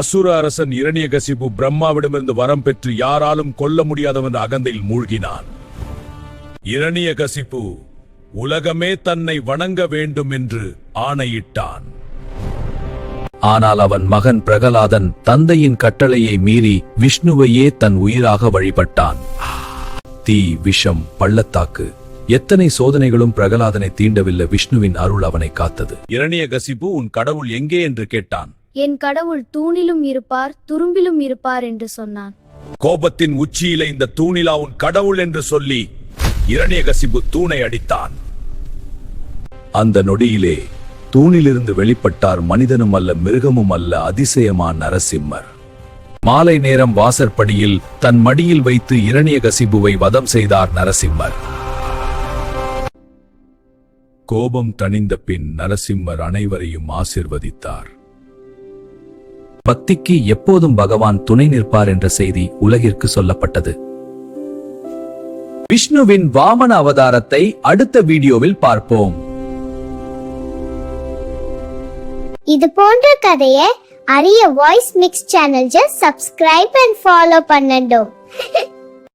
அசுர அரசன் இரணியகசிபு பிரம்மாவிடமிருந்து வரம் பெற்று யாராலும் கொல்ல முடியாதவன் அகந்தையில் மூழ்கினான். இரணியகசிபு உலகமே தன்னை வணங்க வேண்டும் என்று ஆணையிட்டான். ஆனால் அவன் மகன் பிரகலாதன் தந்தையின் கட்டளையை மீறி விஷ்ணுவையே தன் உயிராக வழிபட்டான். தீ, விஷம், பள்ளத்தாக்கு, எத்தனை சோதனைகளும் பிரகலாதனை தீண்டவில்லை. விஷ்ணுவின் அருள் அவனை காத்தது. இரணியகசிபு, உன் கடவுள் எங்கே என்று கேட்டான். என் கடவுள் தூணிலும் இருப்பார், துரும்பிலும் இருப்பார் என்று சொன்னான். கோபத்தின் உச்சியில இந்த தூணிலா உன் கடவுள் என்று சொல்லி இரணியகசிபு தூணை அடித்தான். அந்த நொடியிலே தூணிலிருந்து வெளிப்பட்டார் மனிதனும் அல்ல, மிருகமும் அல்ல, அதிசயமான நரசிம்மர். மாலை நேரம் வாசற்படியில் தன் மடியில் வைத்து இரணியகசிபுவை வதம் செய்தார் நரசிம்மர். கோபம் தணிந்த பின் நரசிம்மர் அனைவரையும் ஆசிர்வதித்தார். பக்திக்கு எப்போதும் பகவான் துணை நிற்பார் என்ற செய்தி உலகிற்கு சொல்லப்பட்டது. விஷ்ணுவின் வாமன அவதாரத்தை அடுத்த வீடியோவில் பார்ப்போம். இது போன்ற கதையை அறிய voice mix channel subscribe and follow பண்ணணும்.